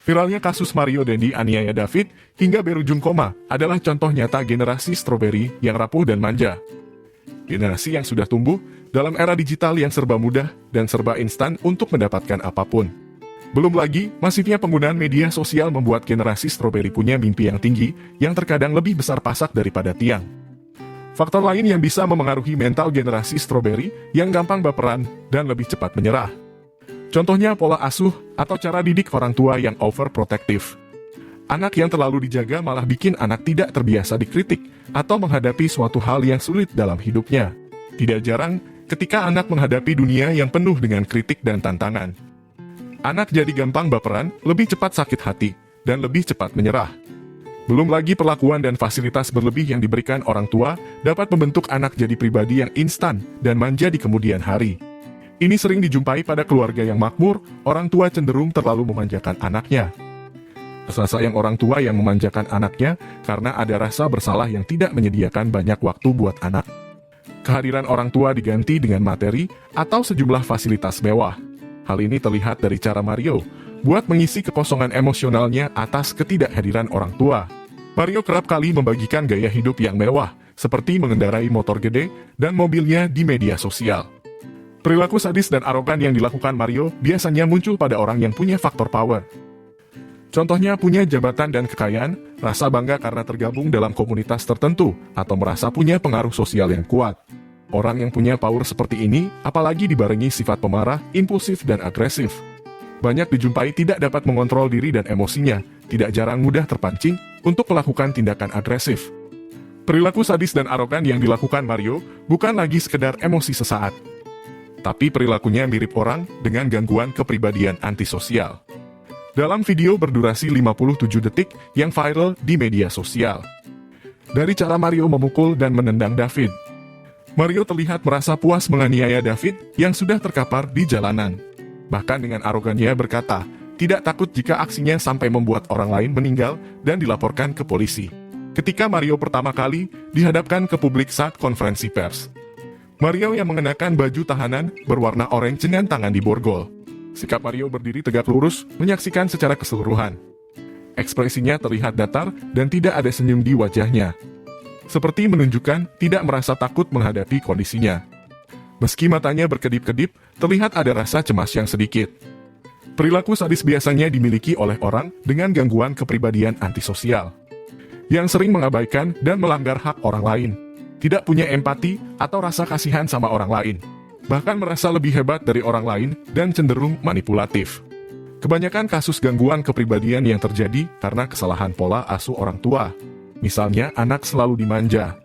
Viralnya kasus Mario Dendi aniaya David hingga berujung koma adalah contoh nyata generasi stroberi yang rapuh dan manja. Generasi yang sudah tumbuh dalam era digital yang serba mudah dan serba instan untuk mendapatkan apapun. Belum lagi, masifnya penggunaan media sosial membuat generasi stroberi punya mimpi yang tinggi yang terkadang lebih besar pasak daripada tiang. Faktor lain yang bisa memengaruhi mental generasi stroberi yang gampang baperan dan lebih cepat menyerah. Contohnya pola asuh atau cara didik orang tua yang overprotective. Anak yang terlalu dijaga malah bikin anak tidak terbiasa dikritik atau menghadapi suatu hal yang sulit dalam hidupnya. Tidak jarang, ketika anak menghadapi dunia yang penuh dengan kritik dan tantangan, anak jadi gampang baperan, lebih cepat sakit hati, dan lebih cepat menyerah. Belum lagi perlakuan dan fasilitas berlebih yang diberikan orang tua dapat membentuk anak jadi pribadi yang instan dan manja di kemudian hari. Ini sering dijumpai pada keluarga yang makmur, orang tua cenderung terlalu memanjakan anaknya. Rasa sayang orang tua yang memanjakan anaknya karena ada rasa bersalah yang tidak menyediakan banyak waktu buat anak. Kehadiran orang tua diganti dengan materi atau sejumlah fasilitas mewah. Hal ini terlihat dari cara Mario buat mengisi kekosongan emosionalnya atas ketidakhadiran orang tua. Mario kerap kali membagikan gaya hidup yang mewah, seperti mengendarai motor gede dan mobilnya di media sosial. Perilaku sadis dan arogan yang dilakukan Mario biasanya muncul pada orang yang punya faktor power. Contohnya punya jabatan dan kekayaan, rasa bangga karena tergabung dalam komunitas tertentu, atau merasa punya pengaruh sosial yang kuat. Orang yang punya power seperti ini, apalagi dibarengi sifat pemarah, impulsif dan agresif. Banyak dijumpai tidak dapat mengontrol diri dan emosinya, tidak jarang mudah terpancing untuk melakukan tindakan agresif. Perilaku sadis dan arogan yang dilakukan Mario bukan lagi sekedar emosi sesaat, tapi perilakunya mirip orang dengan gangguan kepribadian antisosial. Dalam video berdurasi 57 detik yang viral di media sosial, dari cara Mario memukul dan menendang David, Mario terlihat merasa puas menganiaya David yang sudah terkapar di jalanan. Bahkan dengan arogannya berkata, tidak takut jika aksinya sampai membuat orang lain meninggal dan dilaporkan ke polisi. Ketika Mario pertama kali dihadapkan ke publik saat konferensi pers, Mario yang mengenakan baju tahanan berwarna oranye dengan tangan di borgol. Sikap Mario berdiri tegak lurus, menyaksikan secara keseluruhan. Ekspresinya terlihat datar dan tidak ada senyum di wajahnya, seperti menunjukkan tidak merasa takut menghadapi kondisinya. Meski matanya berkedip-kedip, terlihat ada rasa cemas yang sedikit. Perilaku sadis biasanya dimiliki oleh orang dengan gangguan kepribadian antisosial, yang sering mengabaikan dan melanggar hak orang lain, tidak punya empati atau rasa kasihan sama orang lain, bahkan merasa lebih hebat dari orang lain dan cenderung manipulatif. Kebanyakan kasus gangguan kepribadian yang terjadi karena kesalahan pola asuh orang tua. Misalnya anak selalu dimanja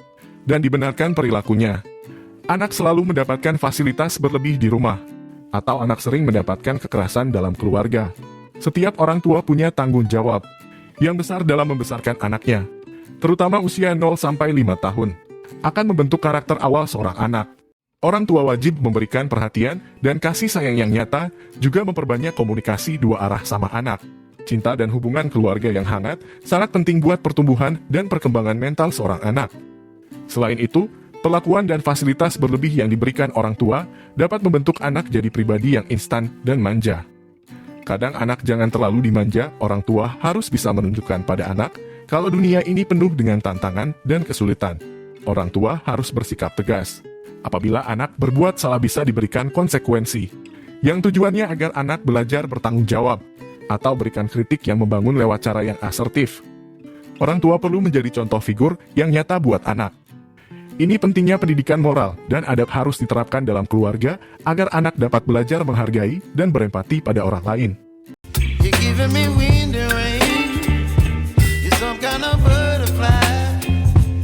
dan dibenarkan perilakunya. Anak selalu mendapatkan fasilitas berlebih di rumah, atau anak sering mendapatkan kekerasan dalam keluarga. Setiap orang tua punya tanggung jawab yang besar dalam membesarkan anaknya, terutama usia 0-5 tahun. Akan membentuk karakter awal seorang anak. Orang tua wajib memberikan perhatian dan kasih sayang yang nyata, juga memperbanyak komunikasi dua arah sama anak. Cinta dan hubungan keluarga yang hangat sangat penting buat pertumbuhan dan perkembangan mental seorang anak. Selain itu, perlakuan dan fasilitas berlebih yang diberikan orang tua dapat membentuk anak jadi pribadi yang instan dan manja. Kadang anak jangan terlalu dimanja, orang tua harus bisa menunjukkan pada anak kalau dunia ini penuh dengan tantangan dan kesulitan. Orang tua harus bersikap tegas. Apabila anak berbuat salah bisa diberikan konsekuensi, yang tujuannya agar anak belajar bertanggung jawab, atau berikan kritik yang membangun lewat cara yang asertif. Orang tua perlu menjadi contoh figur yang nyata buat anak. Ini pentingnya pendidikan moral dan adab harus diterapkan dalam keluarga agar anak dapat belajar menghargai dan berempati pada orang lain. You're giving me wind and rain. You're some kind of bird